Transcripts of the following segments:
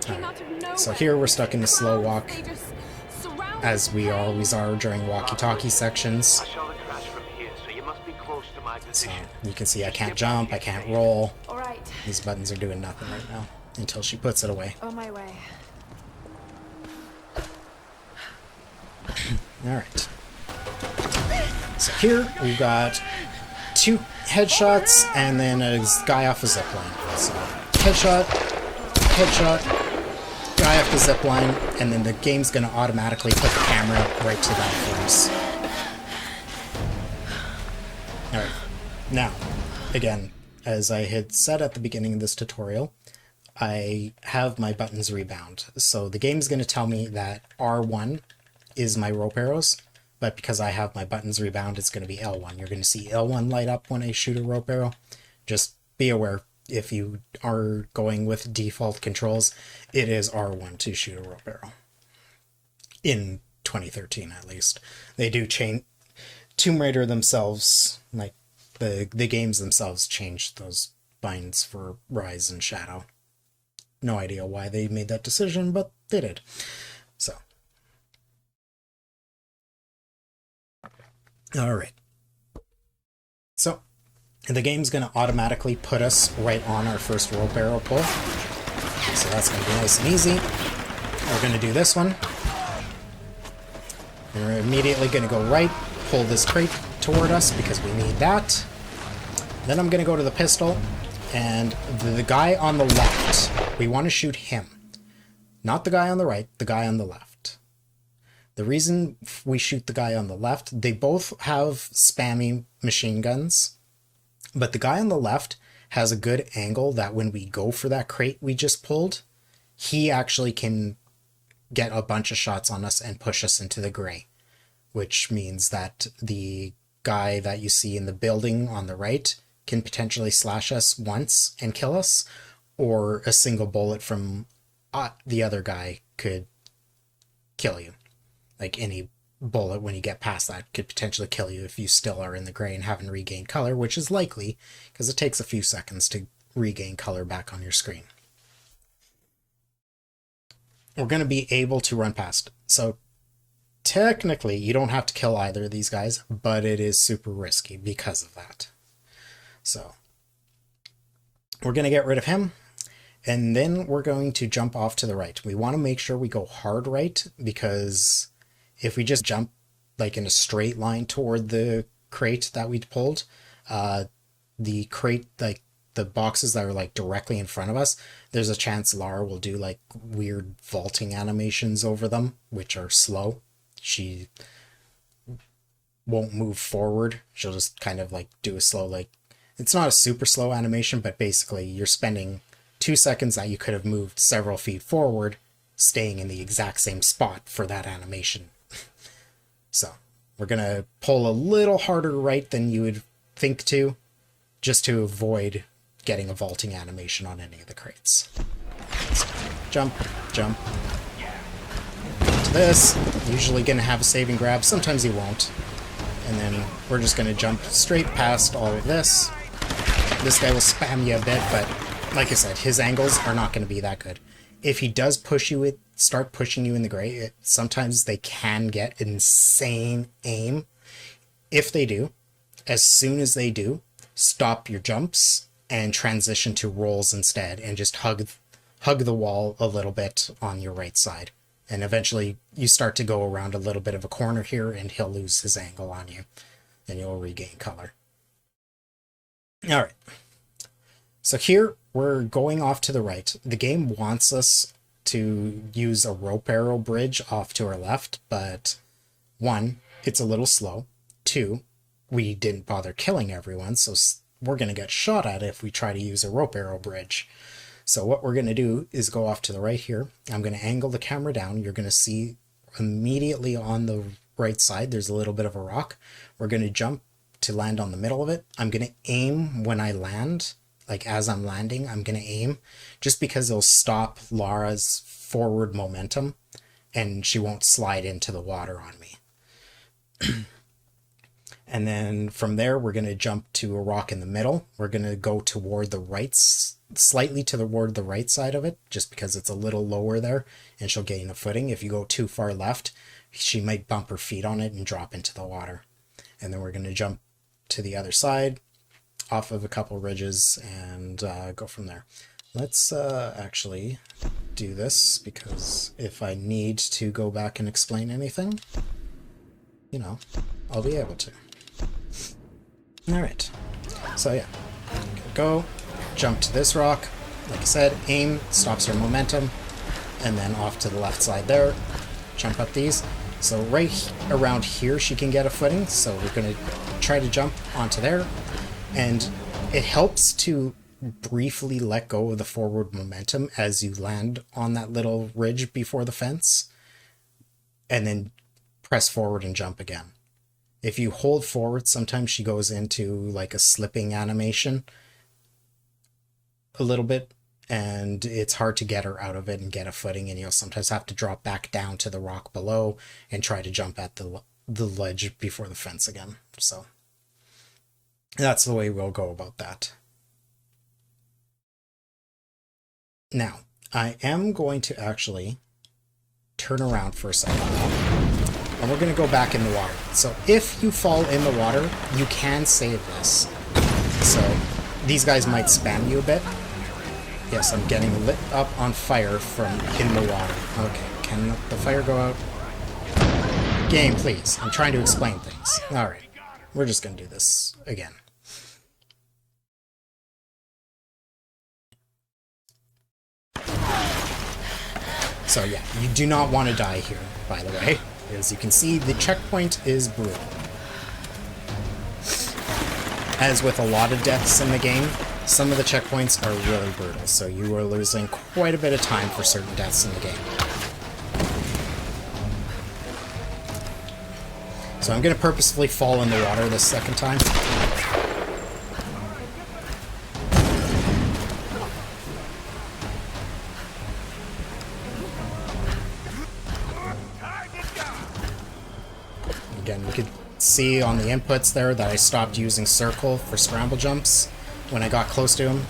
Alright, so here we're stuck in the slow walk, as we always are during walkie-talkie sections. So you can see I can't jump, I can't roll. These buttons are doing nothing right now until she puts it away. On my way. Alright. So here we've got 2 headshots and then a guy off a zipline. So headshot, headshot, guy off the zipline, and then the game's gonna automatically put the camera right to that for us. Alright. Now, again, as I had said at the beginning of this tutorial, I have my buttons rebound. So the game's going to tell me that R1 is my rope arrows, but because I have my buttons rebound, it's going to be L1. You're going to see L1 light up when I shoot a rope arrow. Just be aware, if you are going with default controls, it is R1 to shoot a rope arrow. In 2013, at least. They do change. Tomb Raider themselves, like the games themselves, changed those binds for Rise and Shadow. No idea why they made that decision, but they did. So. Alright. So, the game's going to automatically put us right on our first rope arrow pull. So that's going to be nice and easy. We're going to do this one. We're immediately going to go right, pull this crate toward us because we need that. Then I'm going to go to the pistol, and the guy on the left, we want to shoot him. Not the guy on the right, the guy on the left. The reason we shoot the guy on the left, they both have spammy machine guns, but the guy on the left has a good angle that when we go for that crate we just pulled, he actually can get a bunch of shots on us and push us into the gray, which means that the guy that you see in the building on the right can potentially slash us once and kill us, or a single bullet from the other guy could kill you. Like any bullet when you get past that could potentially kill you if you still are in the gray and haven't regained color, which is likely because it takes a few seconds to regain color back on your screen. We're going to be able to run past. So technically you don't have to kill either of these guys, but it is super risky because of that. So we're going to get rid of him, and then we're going to jump off to the right. We want to make sure we go hard right, because if we just jump like in a straight line toward the crate that we pulled, the crate, like the boxes that are like directly in front of us, there's a chance Lara will do like weird vaulting animations over them, which are slow. She won't move forward. She'll just kind of like do a slow, like, it's not a super slow animation, but basically you're spending 2 seconds that you could have moved several feet forward, staying in the exact same spot for that animation. So we're going to pull a little harder right than you would think to, just to avoid getting a vaulting animation on any of the crates. So, jump, jump. To this, usually going to have a saving grab, sometimes you won't. And then we're just going to jump straight past all of this. This guy will spam you a bit, but like I said, his angles are not going to be that good. If he does push you, start pushing you in the gray, sometimes they can get insane aim. If they do, as soon as they do, stop your jumps and transition to rolls instead, and just hug the wall a little bit on your right side. And eventually you start to go around a little bit of a corner here, and he'll lose his angle on you, and you'll regain color. Alright, so here we're going off to the right. The game wants us to use a rope arrow bridge off to our left, but 1, it's a little slow. 2, we didn't bother killing everyone, so we're going to get shot at if we try to use a rope arrow bridge. So what we're going to do is go off to the right here. I'm going to angle the camera down. You're going to see immediately on the right side there's a little bit of a rock. We're going to jump to land on the middle of it. I'm going to aim when I land. Like as I'm landing, I'm going to aim, just because it'll stop Lara's forward momentum and she won't slide into the water on me. And then from there, we're going to jump to a rock in the middle. We're going to go toward the right, slightly toward the right side of it, just because it's a little lower there, and she'll gain a footing. If you go too far left, she might bump her feet on it and drop into the water. And then we're going to jump to the other side, off of a couple ridges, and go from there. Let's actually do this, because if I need to go back and explain anything, you know, I'll be able to. Alright, so yeah, go, jump to this rock, like I said, aim, stops her momentum, and then off to the left side there, jump up these. So right around here she can get a footing, so we're going to try to jump onto there, and it helps to briefly let go of the forward momentum as you land on that little ridge before the fence, and then press forward and jump again. If you hold forward, sometimes she goes into like a slipping animation a little bit, and it's hard to get her out of it and get a footing, and you'll sometimes have to drop back down to the rock below and try to jump at the ledge before the fence again. So that's the way we'll go about that. Now, I am going to actually turn around for a second now, and we're going to go back in the water. So if you fall in the water, you can save this. So these guys might spam you a bit. Yes, I'm getting lit up on fire from in the water. Okay, can the fire go out? Game, please. I'm trying to explain things. Alright, we're just going to do this again. So yeah, you do not want to die here, by the way. As you can see, the checkpoint is brutal. As with a lot of deaths in the game, some of the checkpoints are really brutal, so you are losing quite a bit of time for certain deaths in the game. So I'm going to purposefully fall in the water this second time. Again, you could see on the inputs there that I stopped using circle for scramble jumps when I got close to him.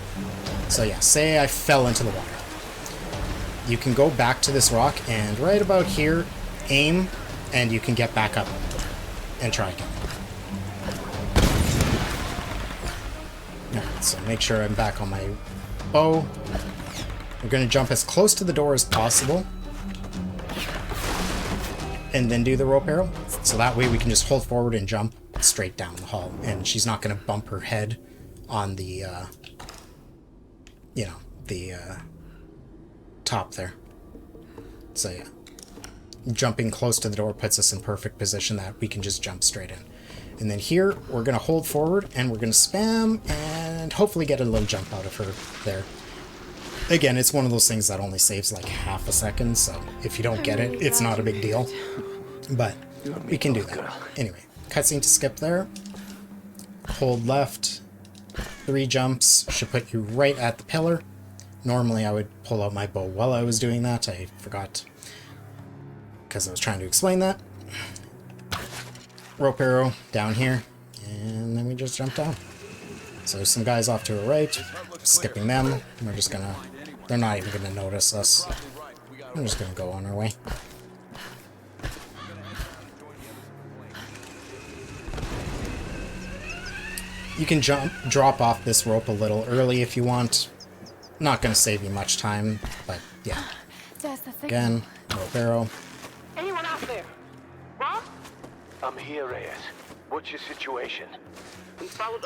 So yeah, say I fell into the water. You can go back to this rock and right about here, aim, and you can get back up and try again. Alright, so make sure I'm back on my bow. We're going to jump as close to the door as possible, and then do the rope arrow. So that way we can just hold forward and jump straight down the hall, and she's not going to bump her head on the, you know, the top there. So yeah, jumping close to the door puts us in perfect position that we can just jump straight in. And then here, we're going to hold forward, and we're going to spam, and hopefully get a little jump out of her there. Again, it's one of those things that only saves like half a second, so if you don't get it, it's not a big deal. But we can do that. Anyway, cutscene to skip there. Hold left. 3 jumps should put you right at the pillar. Normally I would pull out my bow while I was doing that. I forgot because I was trying to explain that. Rope arrow down here, and then we just jump down. So there's some guys off to our right, skipping them. We're just gonna, they're not even gonna notice us. We're just gonna go on our way. You can drop off this rope a little early if you want. Not gonna save you much time, but yeah. Again, rope arrow. Anyone out there? Rob? I'm here, Reyes. What's your situation?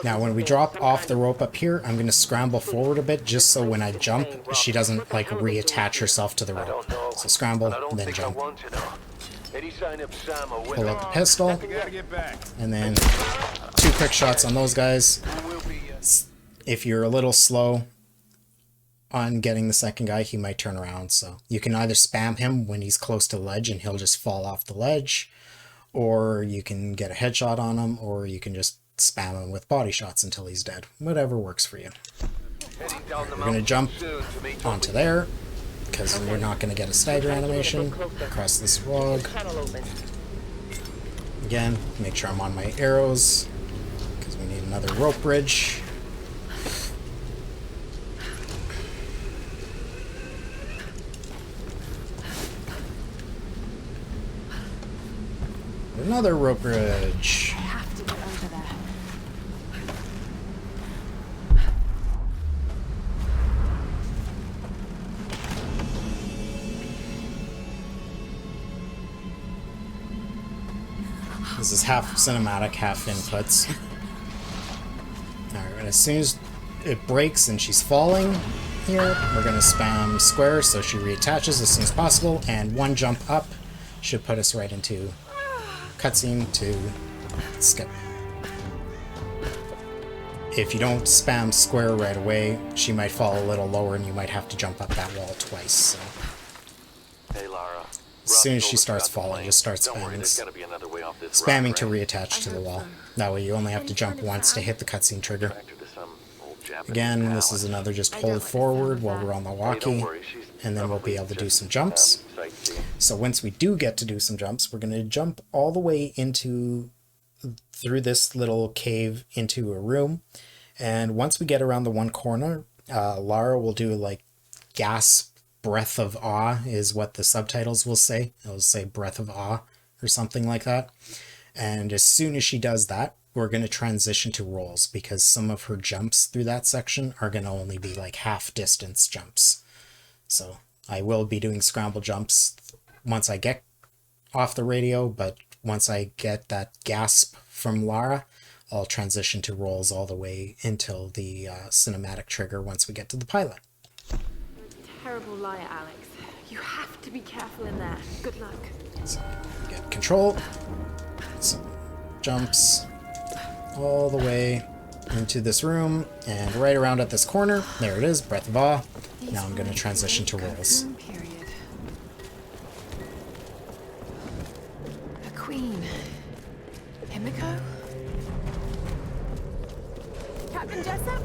Now when we drop off the rope up here, I'm gonna scramble forward a bit just so when I jump, she doesn't like reattach herself to the rope. So scramble, then jump. Pull out the pistol, and then 2 quick shots on those guys. If you're a little slow on getting the second guy, he might turn around, so you can either spam him when he's close to the ledge and he'll just fall off the ledge, or you can get a headshot on him, or you can just spam him with body shots until he's dead. Whatever works for you. We're going to jump onto there, because we're not going to get a stagger animation. Across this log. Again, make sure I'm on my arrows. another rope bridge. Another rope bridge. I have to get over there. This is half cinematic, half inputs. Alright, as soon as it breaks and she's falling here, we're going to spam square so she reattaches as soon as possible, and one jump up should put us right into cutscene to skip. If you don't spam square right away, she might fall a little lower and you might have to jump up that wall twice. So. Hey, Lara. As soon as she starts falling, just start spamming to reattach to the wall. That way you only have to jump once to hit the cutscene trigger. Again, this is another just hold forward while we're on the walkie, and then we'll be able to do some jumps. So once we do get to do some jumps, we're going to jump all the way through this little cave into a room. And once we get around the one corner, Lara will do like gasp. Breath of awe is what the subtitles will say. It'll say breath of awe or something like that. And as soon as she does that, we're going to transition to rolls because some of her jumps through that section are going to only be like half distance jumps. So I will be doing scramble jumps once I get off the radio, but once I get that gasp from Lara, I'll transition to rolls all the way until the cinematic trigger once we get to the pilot. Terrible liar, Alex. You have to be careful in there. Good luck. So get control. Some jumps all the way into this room and right around at this corner. There it is, breath of awe. Now I'm going to transition to rolls. A queen. Himiko? Captain Jessop?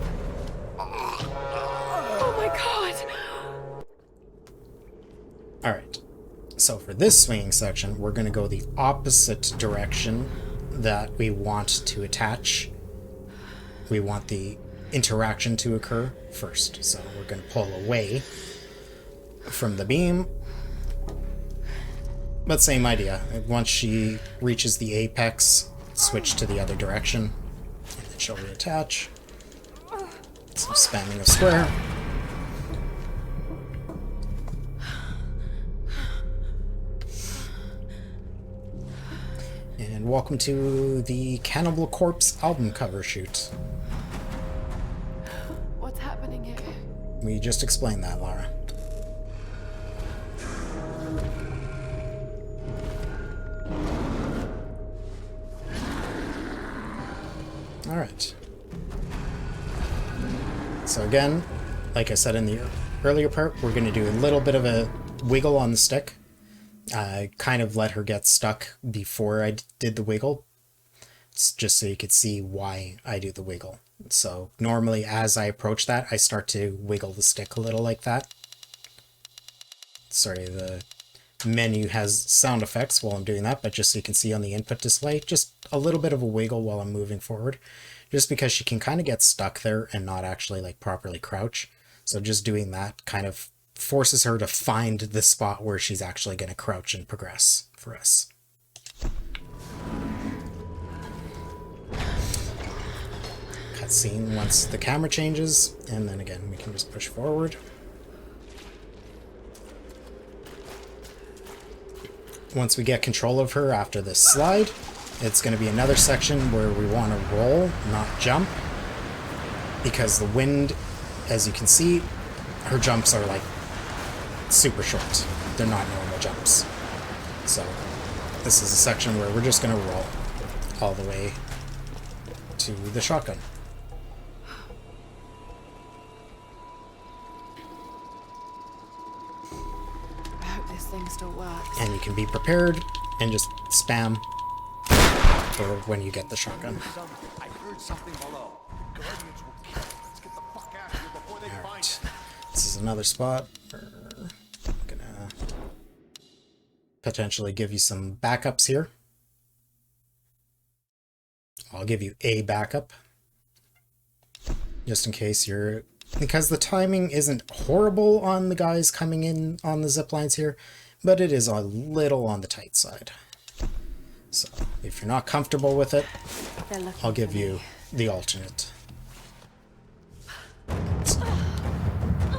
Oh my god! Alright, so for this swinging section, we're going to go the opposite direction that we want to attach. We want the interaction to occur first. So we're going to pull away from the beam. But same idea. Once she reaches the apex, switch to the other direction. And then she'll reattach. Some spamming of square. And welcome to the Cannibal Corpse album cover shoot. What's happening here? We just explained that, Lara. Alright. So again, like I said in the earlier part, we're going to do a little bit of a wiggle on the stick. I kind of let her get stuck before I did the wiggle, just so you could see why I do the wiggle. So normally as I approach that, I start to wiggle the stick a little like that. Sorry, the menu has sound effects while I'm doing that, but just so you can see on the input display, just a little bit of a wiggle while I'm moving forward, just because she can kind of get stuck there and not actually like properly crouch. So just doing that kind of forces her to find the spot where she's actually going to crouch and progress for us. Cutscene once the camera changes, and then again we can just push forward. Once we get control of her after this slide, it's going to be another section where we want to roll, not jump, because the wind, as you can see, her jumps are like super short. They're not normal jumps. So this is a section where we're just going to roll all the way to the shotgun. I hope this thing still works. And you can be prepared and just spam for when you get the shotgun. I heard something below. Guardians will kill. Let's get the fuck out of here before they find Alright. This is another spot where I'm gonna potentially give you some backups here. I'll give you a backup. just in case you're... Because the timing isn't horrible on the guys coming in on the zip lines here, but it is a little on the tight side. So, if you're not comfortable with it, I'll give you the alternate. So,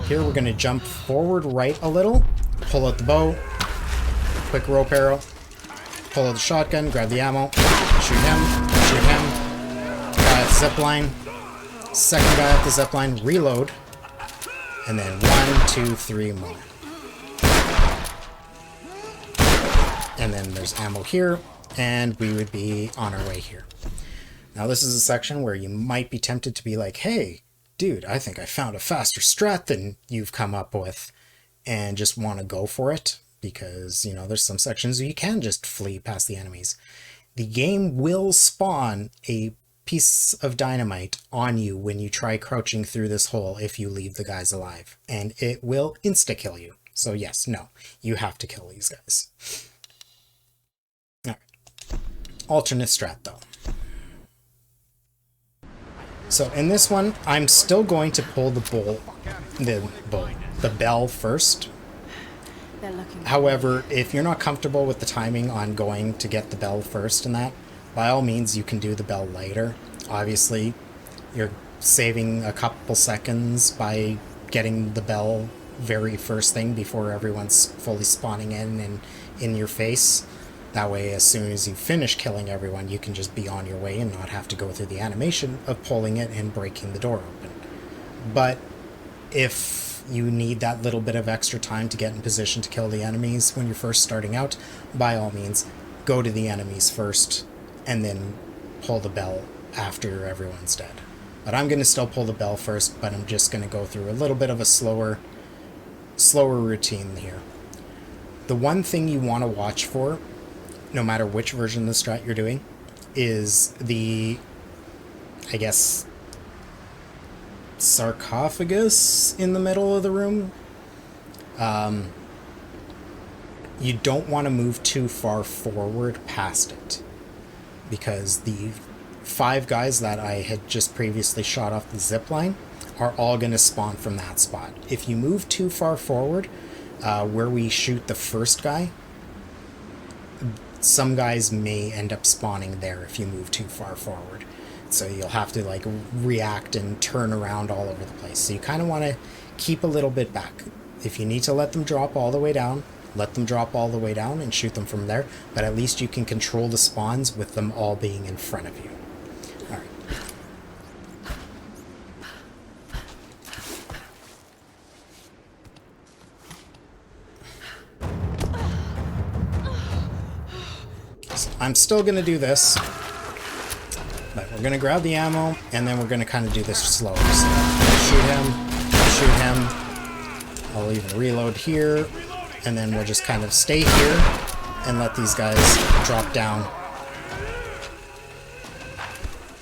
here we're going to jump forward right a little, pull out the bow, quick rope arrow, pull out the shotgun, grab the ammo, shoot him, guy at the zip line, second guy at the zip line, reload, and then 1, 2, 3 more. And then there's ammo here, and we would be on our way here. Now this is a section where you might be tempted to be like, hey, dude, I think I found a faster strat than you've come up with, and just want to go for it, because, you know, there's some sections where you can just flee past the enemies. The game will spawn a piece of dynamite on you when you try crouching through this hole if you leave the guys alive, and it will insta-kill you. So yes, no, you have to kill these guys. Alright. Alternate strat, though. So in this one, I'm still going to pull the bell first. However, if you're not comfortable with the timing on going to get the bell first and that, by all means, you can do the bell later. Obviously, you're saving a couple seconds by getting the bell very first thing before everyone's fully spawning in and in your face. That way, as soon as you finish killing everyone, you can just be on your way and not have to go through the animation of pulling it and breaking the door open. But if you need that little bit of extra time to get in position to kill the enemies when you're first starting out, by all means, go to the enemies first and then pull the bell after everyone's dead. But I'm going to still pull the bell first, but I'm just going to go through a little bit of a slower routine here. The one thing you want to watch for, no matter which version of the strat you're doing, is the, I guess, sarcophagus in the middle of the room. You don't want to move too far forward past it, because the 5 guys that I had just previously shot off the zip line are all going to spawn from that spot. If you move too far forward, where we shoot the first guy, some guys may end up spawning there if you move too far forward. So you'll have to like react and turn around all over the place. So you kind of want to keep a little bit back. If you need to let them drop all the way down, let them drop all the way down and shoot them from there. But at least you can control the spawns with them all being in front of you. Alright. So I'm still going to do this. But we're going to grab the ammo, and then we're going to kind of do this slow. So shoot him. I'll even reload here, and then we'll just kind of stay here and let these guys drop down.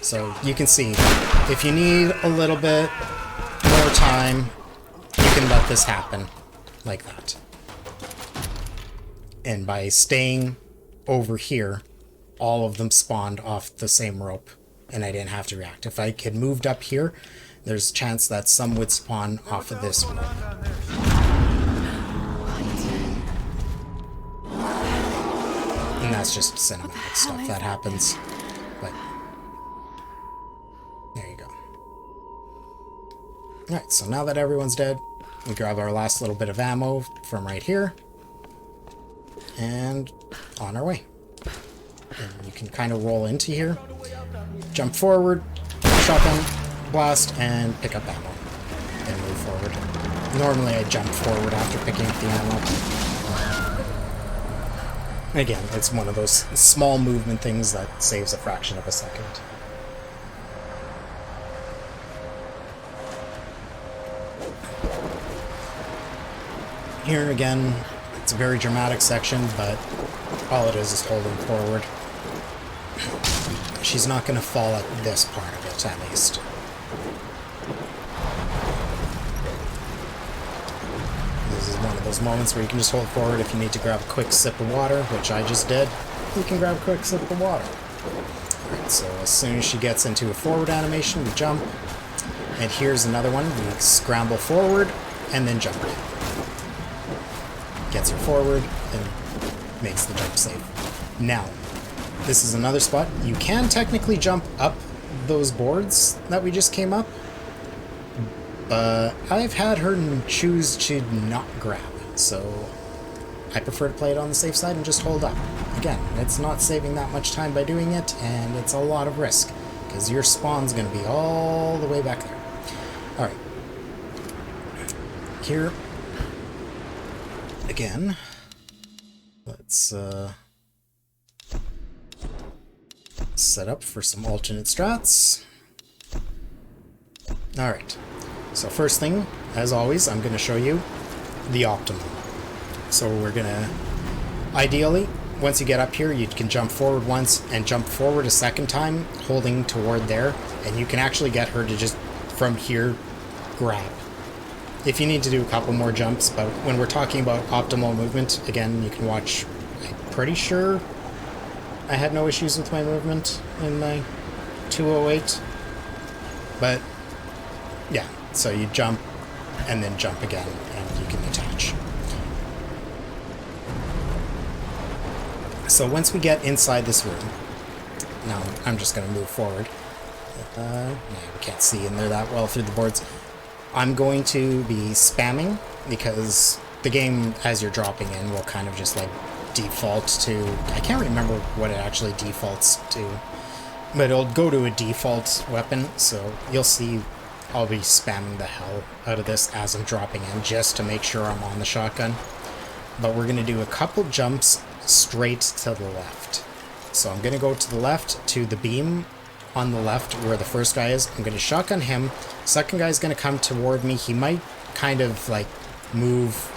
So you can see, if you need a little bit more time, you can let this happen like that. And by staying over here, all of them spawned off the same rope, and I didn't have to react. If I had moved up here, there's a chance that some would spawn off of this rope. And that's just cinematic stuff that happens. But there you go. Alright, so now that everyone's dead, we grab our last little bit of ammo from right here, and on our way. And you can kind of roll into here, jump forward, shotgun, blast, and pick up ammo, and move forward. Normally I jump forward after picking up the ammo. Again, it's one of those small movement things that saves a fraction of a second. Here again, it's a very dramatic section, but all it is holding forward. She's not going to fall at this part of it, at least. This is one of those moments where you can just hold forward if you need to grab a quick sip of water, which I just did. You can grab a quick sip of water. Alright, so as soon as she gets into a forward animation, we jump, And here's another one. We scramble forward and then jump. Gets her forward and makes the jump safe. Now, this is another spot. You can technically jump up those boards that we just came up, but I've had her choose to not grab, so I prefer to play it on the safe side and just hold up. Again, it's not saving that much time by doing it, and it's a lot of risk, because your spawn's going to be all the way back there. Alright. Here, again, let's set up for some alternate strats. Alright, so first thing, as always, I'm going to show you the optimal. So we're going to, ideally, once you get up here, you can jump forward once and jump forward a second time, holding toward there, and you can actually get her to just, from here, grab. If you need to do a couple more jumps, but when we're talking about optimal movement, again, you can watch, I'm pretty sure I had no issues with my movement in my 208, but yeah, so you jump and then jump again, and you can attach. So once we get inside this room, now I'm just going to move forward. Yeah, we can't see in there that well through the boards. I'm going to be spamming because the game, as you're dropping in, will kind of just like default to, I can't remember what it actually defaults to, but it'll go to a default weapon, so you'll see I'll be spamming the hell out of this as I'm dropping in just to make sure I'm on the shotgun. But we're going to do a couple jumps straight to the left. So I'm going to go to the left to the beam on the left where the first guy is. I'm going to shotgun him. Second guy is going to come toward me. He might kind of like move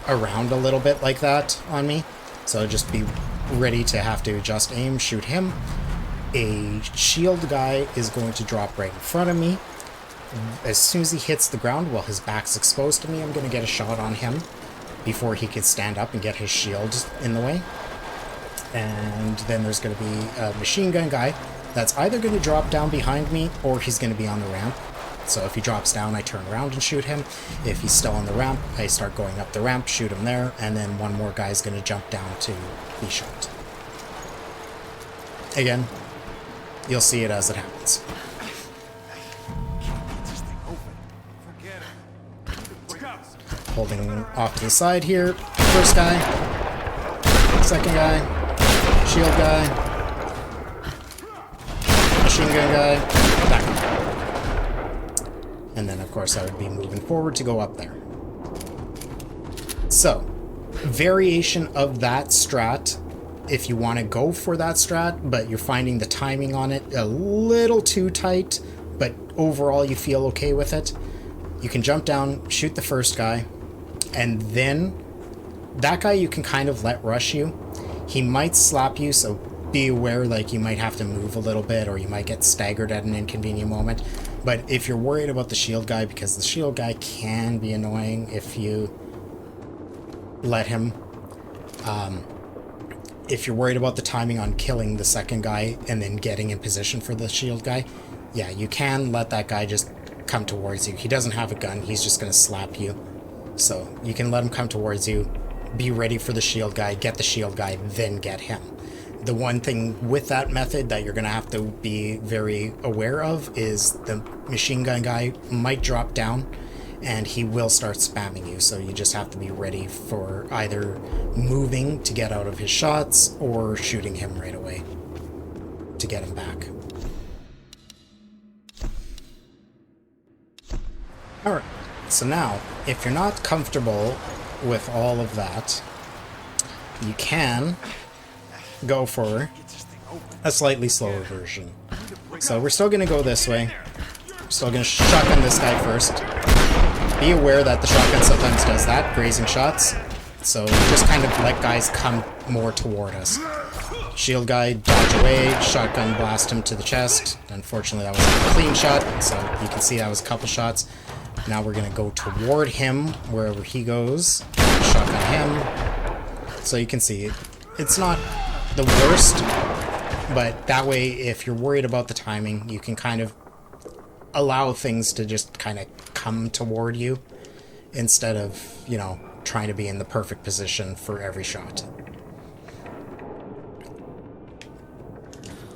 around a little bit like that on me. So just be ready to have to just aim, shoot him. A shield guy is going to drop right in front of me. As soon as he hits the ground, while his back's exposed to me, I'm going to get a shot on him before he could stand up and get his shield in the way. And then there's going to be a machine gun guy that's either going to drop down behind me or he's going to be on the ramp. So if he drops down, I turn around and shoot him. If he's still on the ramp, I start going up the ramp, shoot him there, and then one more guy is going to jump down to be shot. Again, you'll see it as it happens. Holding off to the side here. First guy, second guy, shield guy, machine gun guy, that guy. And then, of course, I would be moving forward to go up there. So, variation of that strat, if you want to go for that strat, but you're finding the timing on it a little too tight, but overall you feel okay with it, you can jump down, shoot the first guy, and then that guy you can kind of let rush you. He might slap you, so be aware, like, you might have to move a little bit, or you might get staggered at an inconvenient moment. But if you're worried about the shield guy, because the shield guy can be annoying if you let him, if you're worried about the timing on killing the second guy and then getting in position for the shield guy, yeah, you can let that guy just come towards you. He doesn't have a gun, he's just going to slap you. So you can let him come towards you, be ready for the shield guy, get the shield guy, then get him. The one thing with that method that you're going to have to be very aware of is the machine gun guy might drop down and he will start spamming you. So you just have to be ready for either moving to get out of his shots or shooting him right away to get him back. Alright, so now, if you're not comfortable with all of that, you can go for a slightly slower version. So we're still going to go this way. We're still going to shotgun this guy first. Be aware that the shotgun sometimes does that, grazing shots. So just kind of let guys come more toward us. Shield guy, dodge away, shotgun blast him to the chest. Unfortunately that was a clean shot, so you can see that was a couple shots. Now we're going to go toward him, wherever he goes. Shotgun him. So you can see, it's not the worst, but that way, if you're worried about the timing, you can kind of allow things to just kind of come toward you instead of, you know, trying to be in the perfect position for every shot.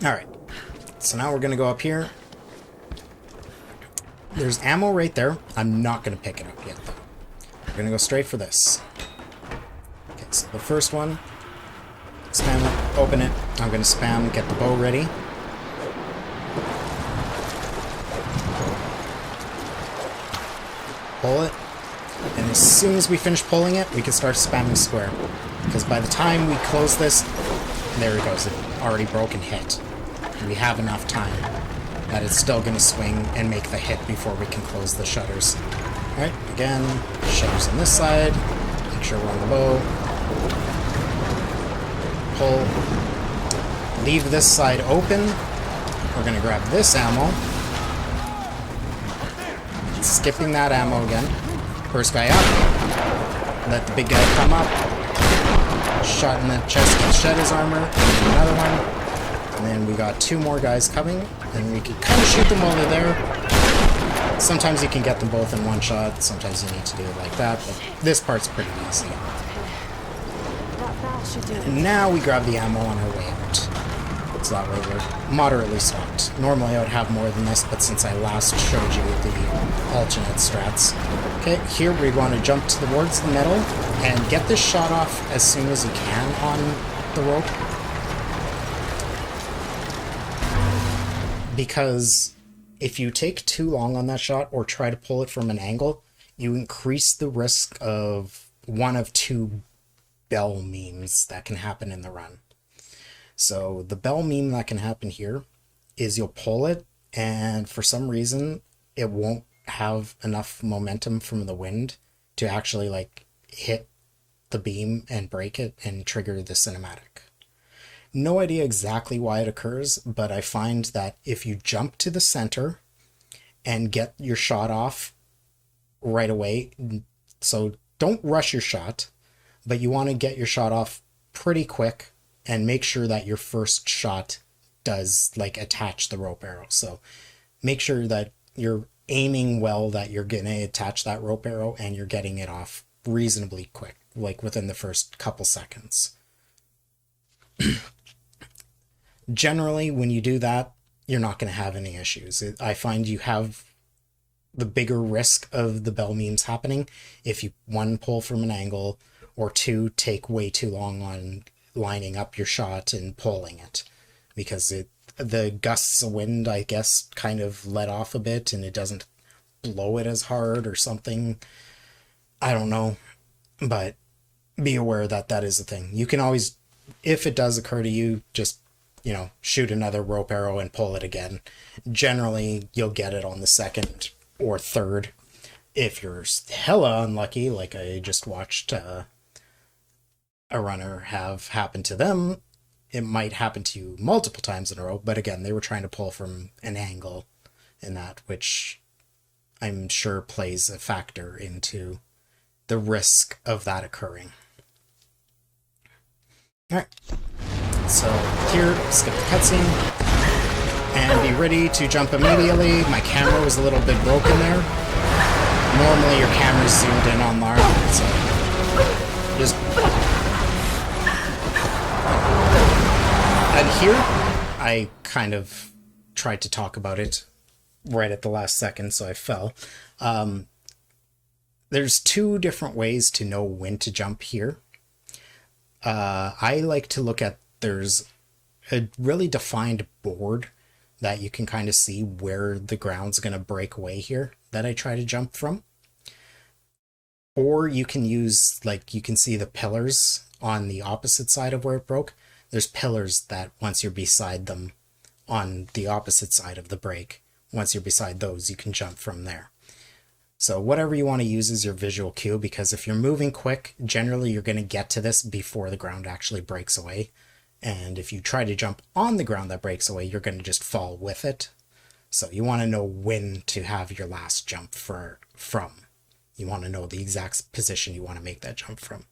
Alright, so now we're going to go up here. There's ammo right there. I'm not going to pick it up yet, though. We're going to go straight for this. Okay, so the first one, spam it, open it. I'm going to spam, get the bow ready. Pull it. And as soon as we finish pulling it, we can start spamming square. Because by the time we close this, there it goes, it already broke and hit. And we have enough time that it's still going to swing and make the hit before we can close the shutters. Alright, again, shutters on this side. Make sure we're on the bow. Pull. Leave this side open. We're going to grab this ammo. Skipping that ammo again. First guy up. Let the big guy come up. Shot in the chest to shed his armor. Another one. And then we got 2 more guys coming. And we can kind of shoot them while they're there. Sometimes you can get them both in one shot. Sometimes you need to do it like that. But this part's pretty easy. And now we grab the ammo on our way out. So that way we're moderately stocked. Normally I would have more than this, but since I last showed you the alternate strats. Okay, here we want to jump towards the middle and get this shot off as soon as you can on the rope. Because if you take too long on that shot or try to pull it from an angle, you increase the risk of one of 2 bell memes that can happen in the run. So the bell meme that can happen here is you'll pull it and for some reason it won't have enough momentum from the wind to actually like hit the beam and break it and trigger the cinematic. No idea exactly why it occurs, but I find that if you jump to the center and get your shot off right away, so don't rush your shot, but you want to get your shot off pretty quick and make sure that your first shot does like attach the rope arrow. So make sure that you're aiming well, that you're going to attach that rope arrow and you're getting it off reasonably quick, like within the first couple seconds. Generally, when you do that, you're not going to have any issues. I find you have the bigger risk of the bell memes happening if you, 1, pull from an angle, or 2, take way too long on lining up your shot and pulling it, because the gusts of wind, I guess, kind of let off a bit and it doesn't blow it as hard or something. I don't know, but be aware that that is a thing. You can always, if it does occur to you, just, you know, shoot another rope arrow and pull it again. Generally, you'll get it on the 2nd or 3rd. If you're hella unlucky, like I just watched a runner have happened to them, it might happen to you multiple times in a row, but again, they were trying to pull from an angle in that, which I'm sure plays a factor into the risk of that occurring. Alright, so here, skip the cutscene, and be ready to jump immediately. My camera was a little bit broken there. Normally your camera's zoomed in on Lara, so just... And here, I kind of tried to talk about it right at the last second, so I fell. There's 2 different ways to know when to jump here. I like to look at, there's a really defined board that you can kind of see where the ground's going to break away here that I try to jump from. Or you can use, like, you can see the pillars on the opposite side of where it broke. There's pillars that once you're beside them on the opposite side of the break, once you're beside those, you can jump from there. So whatever you want to use is your visual cue, because if you're moving quick, generally you're going to get to this before the ground actually breaks away. And if you try to jump on the ground that breaks away, you're going to just fall with it. So you want to know when to have your last jump from. You want to know the exact position you want to make that jump from.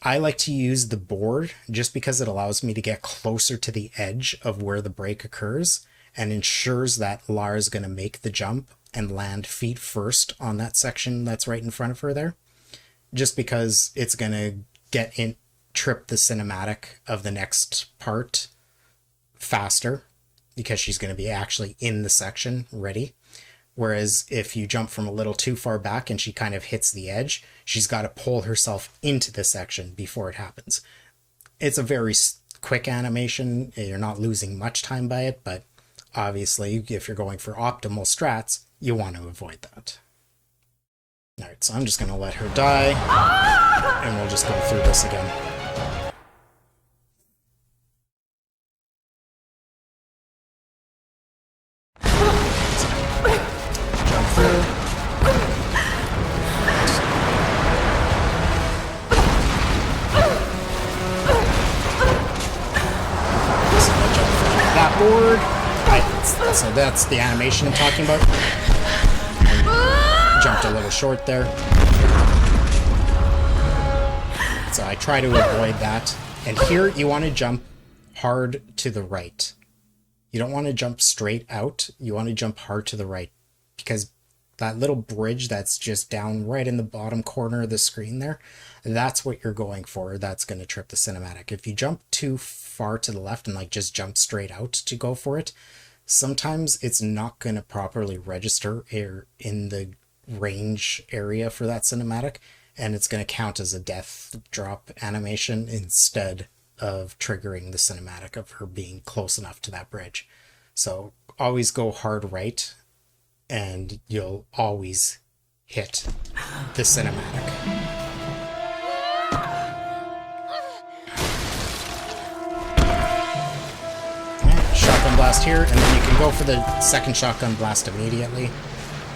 I like to use the board just because it allows me to get closer to the edge of where the break occurs and ensures that Lara's going to make the jump and land feet first on that section that's right in front of her there. Just because it's going to trip the cinematic of the next part faster, because she's going to be actually in the section ready. Whereas if you jump from a little too far back and she kind of hits the edge, she's got to pull herself into the section before it happens. It's a very quick animation. You're not losing much time by it, but obviously if you're going for optimal strats, you want to avoid that. Alright, so I'm just going to let her die, and we'll just go through this again. That board. So that's the animation I'm talking about. Jumped a little short there. So I try to avoid that. And here you want to jump hard to the right. You don't want to jump straight out. You want to jump hard to the right. Because that little bridge that's just down right in the bottom corner of the screen there, that's what you're going for. That's going to trip the cinematic. If you jump too far to the left and like just jump straight out to go for it, sometimes it's not going to properly register in the range area for that cinematic, and it's going to count as a death drop animation instead of triggering the cinematic of her being close enough to that bridge. So always go hard right, and you'll always hit the cinematic. Shotgun blast here, and then you can go for the second shotgun blast immediately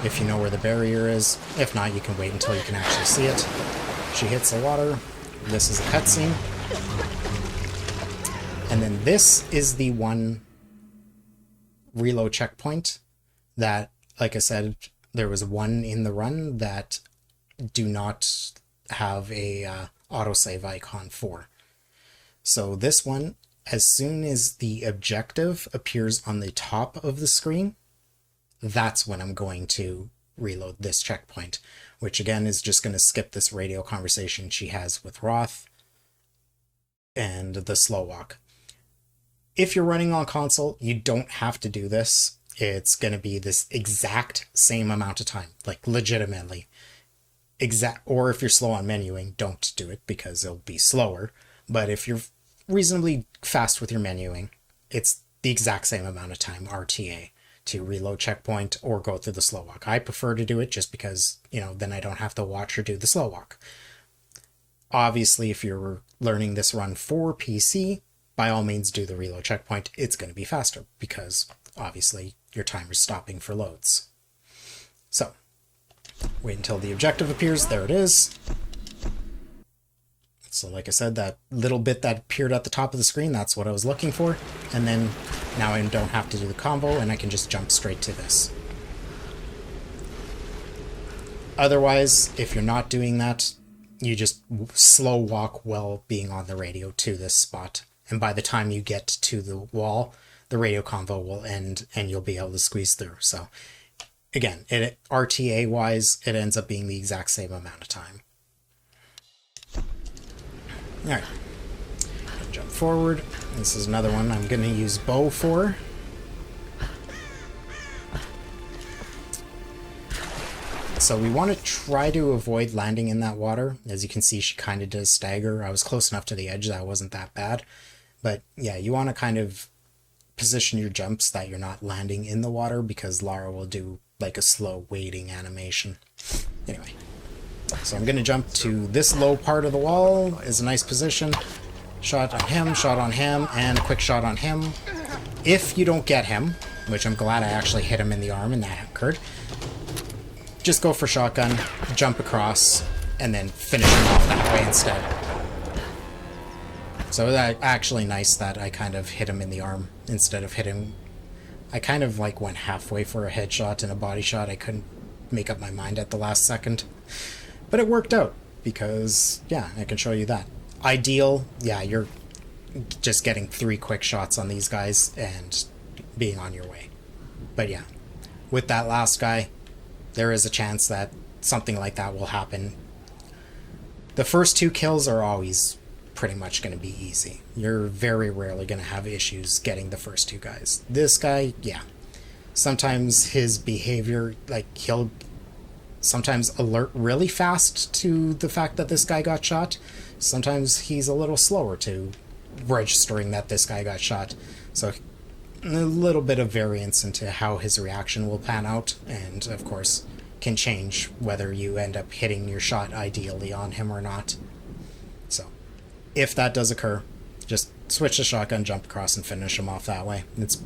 if you know where the barrier is. If not, you can wait until you can actually see it. She hits the water. This is a cutscene. And then this is the one reload checkpoint that, like I said, there was one in the run that do not have a autosave icon for. So this one, as soon as the objective appears on the top of the screen, that's when I'm going to reload this checkpoint, which again is just going to skip this radio conversation she has with Roth and the slow walk. If you're running on console, you don't have to do this. It's going to be this exact same amount of time, like legitimately. Or if you're slow on menuing, don't do it because it'll be slower. But if you're reasonably fast with your menuing, it's the exact same amount of time, RTA, to reload checkpoint or go through the slow walk. I prefer to do it just because, then I don't have to watch her do the slow walk. Obviously, if you're learning this run for PC, by all means do the reload checkpoint. It's going to be faster because obviously your timer's stopping for loads. So, wait until the objective appears. There it is. So like I said, that little bit that appeared at the top of the screen, that's what I was looking for. And then now I don't have to do the combo and I can just jump straight to this. Otherwise, if you're not doing that, you just slow walk while being on the radio to this spot. And by the time you get to the wall, the radio convo will end and you'll be able to squeeze through. So again, RTA wise, it ends up being the exact same amount of time. Alright, jump forward. This is another one I'm going to use bow for. So we want to try to avoid landing in that water. As you can see, she kind of does stagger. I was close enough to the edge that wasn't that bad. But yeah, you want to kind of position your jumps that you're not landing in the water because Lara will do like a slow waiting animation. Anyway. So I'm going to jump to this low part of the wall. Is a nice position. Shot on him, and a quick shot on him. If you don't get him, which I'm glad I actually hit him in the arm and that occurred, just go for shotgun, jump across, and then finish him off that way instead. So that's actually nice that I kind of hit him in the arm instead of hitting. I kind of like went halfway for a headshot and a body shot. I couldn't make up my mind at the last second. But it worked out, because, yeah, I can show you that. Ideal, yeah, you're just getting 3 quick shots on these guys and being on your way. But yeah, with that last guy, there is a chance that something like that will happen. The first 2 kills are always pretty much going to be easy. You're very rarely going to have issues getting the first 2 guys. This guy, yeah. Sometimes his behavior, like, he'll sometimes alert really fast to the fact that this guy got shot. Sometimes he's a little slower to registering that this guy got shot. So a little bit of variance into how his reaction will pan out, and of course can change whether you end up hitting your shot ideally on him or not. So if that does occur, just switch the shotgun, jump across, and finish him off that way. It's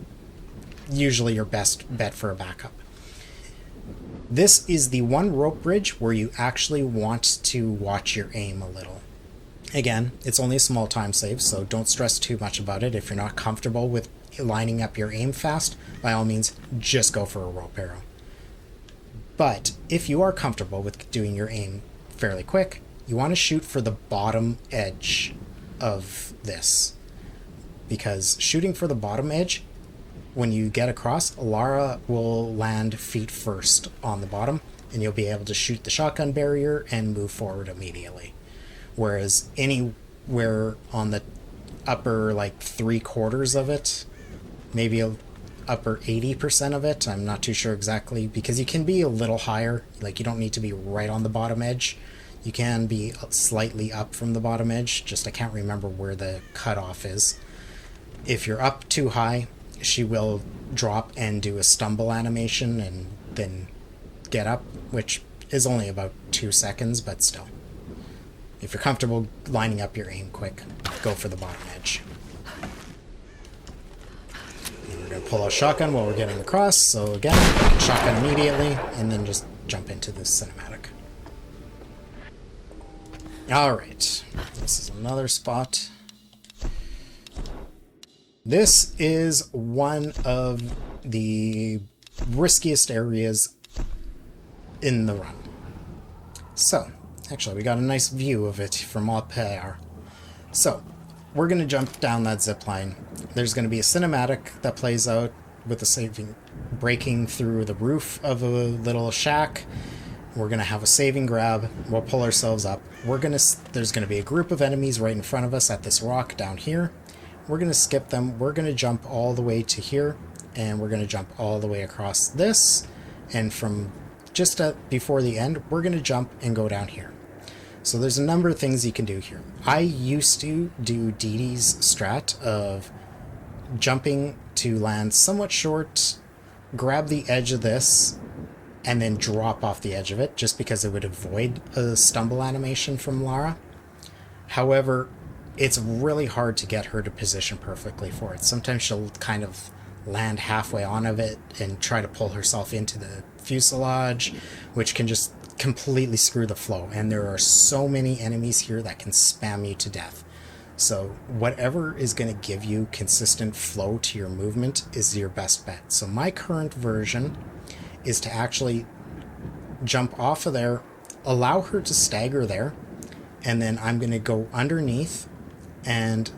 usually your best bet for a backup. This is the one rope bridge where you actually want to watch your aim a little. Again, it's only a small time save, so don't stress too much about it. If you're not comfortable with lining up your aim fast, by all means, just go for a rope arrow. But if you are comfortable with doing your aim fairly quick, you want to shoot for the bottom edge of this. Because shooting for the bottom edge, when you get across, Lara will land feet first on the bottom, and you'll be able to shoot the shotgun barrier and move forward immediately. Whereas anywhere on the upper, like, 3/4 of it, maybe upper 80% of it, I'm not too sure exactly, because you can be a little higher, like, you don't need to be right on the bottom edge. You can be slightly up from the bottom edge, just I can't remember where the cutoff is. If you're up too high, she will drop and do a stumble animation and then get up, which is only about 2 seconds, but still. If you're comfortable lining up your aim quick, go for the bottom edge. And we're going to pull out shotgun while we're getting across, so again, you can shotgun immediately, and then just jump into the cinematic. Alright, this is another spot. This is one of the riskiest areas in the run. So, actually, we got a nice view of it from up there. So, we're going to jump down that zip line. There's going to be a cinematic that plays out with the saving, breaking through the roof of a little shack. We're going to have a saving grab. We'll pull ourselves up. There's going to be a group of enemies right in front of us at this rock down here. We're going to skip them. We're going to jump all the way to here, and we're going to jump all the way across this, and from just before the end, we're going to jump and go down here. So there's a number of things you can do here. I used to do Dee Dee's strat of jumping to land somewhat short, grab the edge of this, and then drop off the edge of it, just because it would avoid a stumble animation from Lara. However, it's really hard to get her to position perfectly for it. Sometimes she'll kind of land halfway on of it and try to pull herself into the fuselage, which can just completely screw the flow. And there are so many enemies here that can spam you to death. So whatever is going to give you consistent flow to your movement is your best bet. So my current version is to actually jump off of there, allow her to stagger there, and then I'm going to go underneath. And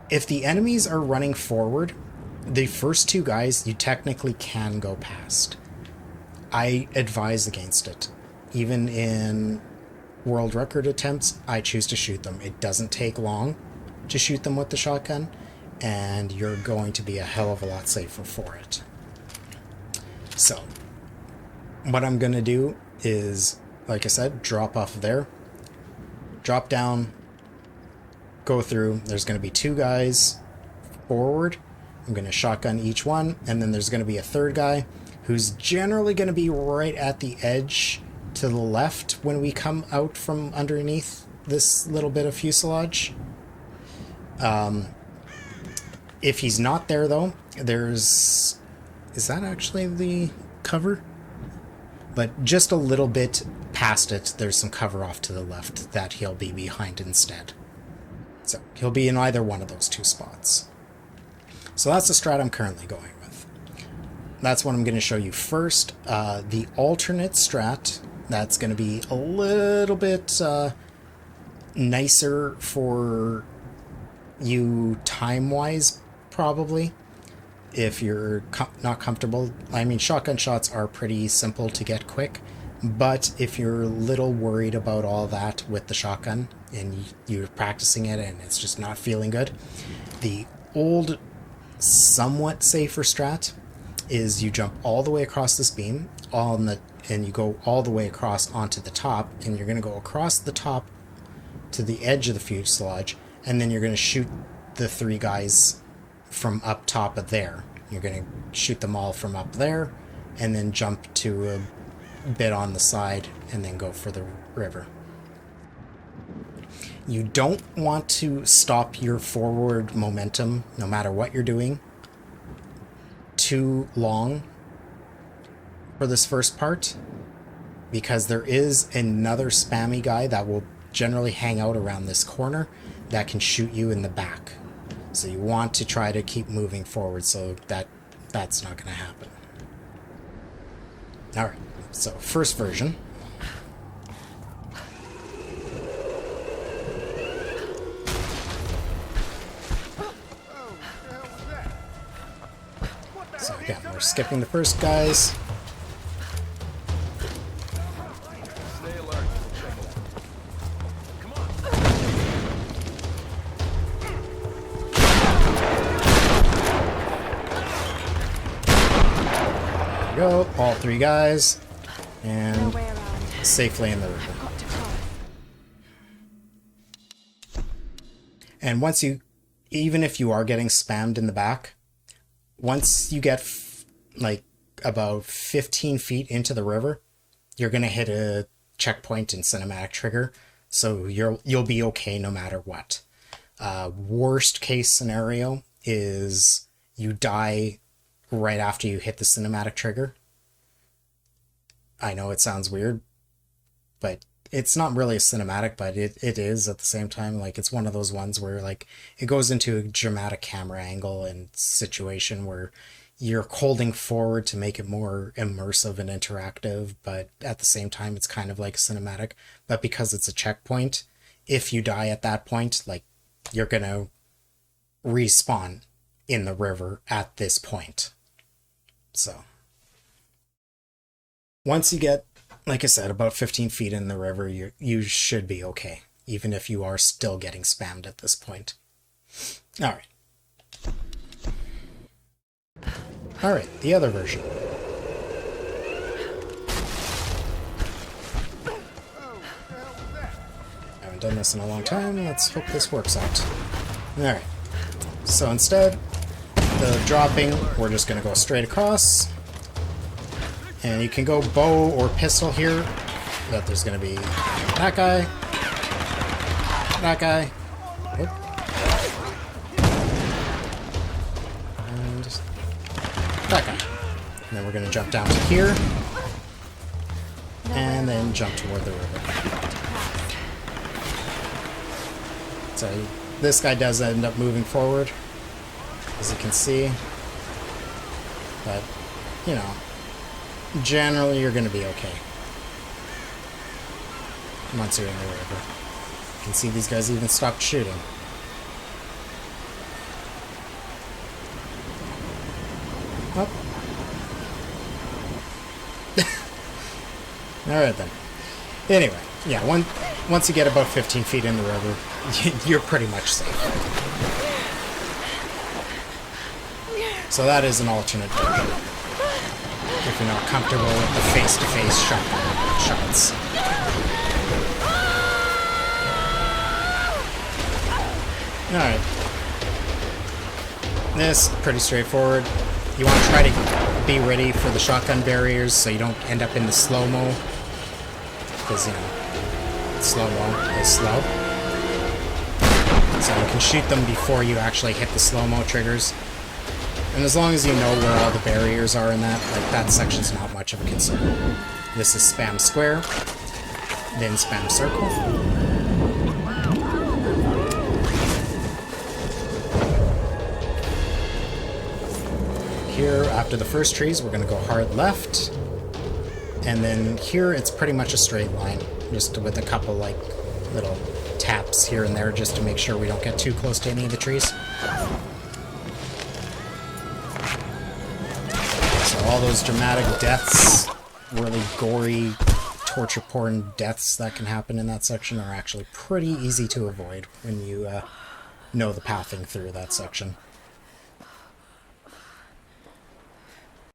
if the enemies are running forward, the first 2 guys you technically can go past. I advise against it. Even in world record attempts, I choose to shoot them. It doesn't take long to shoot them with the shotgun, and you're going to be a hell of a lot safer for it. So, what I'm going to do is, like I said, drop off of there, drop down, go through. There's going to be 2 guys forward. I'm going to shotgun each one, and then there's going to be a 3rd guy who's generally going to be right at the edge to the left when we come out from underneath this little bit of fuselage. If he's not there, though, is that actually the cover? But just a little bit past it, there's some cover off to the left that he'll be behind instead. So he'll be in either one of those 2 spots. So that's the strat I'm currently going with. That's what I'm going to show you first. The alternate strat, that's going to be a little bit nicer for you time-wise, probably, if you're not comfortable. I mean, shotgun shots are pretty simple to get quick, but if you're a little worried about all that with the shotgun and you're practicing it and it's just not feeling good, the old, somewhat safer strat is you jump all the way across this beam and you go all the way across onto the top, and you're going to go across the top to the edge of the fuselage, and then you're going to shoot the 3 guys from up top of there. You're going to shoot them all from up there, and then jump to a bit on the side, and then go for the river. You don't want to stop your forward momentum, no matter what you're doing, too long for this first part, because there is another spammy guy that will generally hang out around this corner that can shoot you in the back. So you want to try to keep moving forward so that's not going to happen. Alright, so first version. So again, we're skipping the first guys. Stay alert. Check it out. Come on. There we go, all 3 guys, No and way around. safely in the river. Got to cross. And once you, even if you are getting spammed in the back, once you get like about 15 feet into the river, you're going to hit a checkpoint and cinematic trigger, so you'll be okay no matter what. Worst case scenario is you die right after you hit the cinematic trigger. I know it sounds weird, but it's not really a cinematic, but it is at the same time. Like, it's one of those ones where, like, it goes into a dramatic camera angle and situation where you're holding forward to make it more immersive and interactive, but at the same time it's kind of like a cinematic. But because it's a checkpoint, if you die at that point, like, you're gonna respawn in the river at this point. So once you get, like I said, about 15 feet in the river, you should be okay, even if you are still getting spammed at this point. Alright. Alright, the other version. I haven't done this in a long time. Let's hope this works out. Alright. So instead of dropping, we're just going to go straight across. And you can go bow or pistol here, but there's going to be that guy, whoop, and that guy. And then we're going to jump down to here, and then jump toward the river. So this guy does end up moving forward, as you can see, but, you know, generally you're going to be okay once you're in the river. You can see these guys even stopped shooting. Oh. Alright then. Anyway, yeah, once you get about 15 feet in the river, you're pretty much safe. So that is an alternate version, if you're not comfortable with the face-to-face shotgun shots. Alright. This, pretty straightforward. You want to try to be ready for the shotgun barriers so you don't end up in the slow-mo. Because, you know, slow-mo is slow. So you can shoot them before you actually hit the slow-mo triggers. And as long as you know where all the barriers are in that, like, that section's not much of a concern. This is spam square, then spam circle. Here, after the first trees, we're going to go hard left. And then here, it's pretty much a straight line, just with a couple, like, little taps here and there, just to make sure we don't get too close to any of the trees. all those dramatic deaths, really gory, torture porn deaths that can happen in that section are actually pretty easy to avoid when you know the pathing through that section.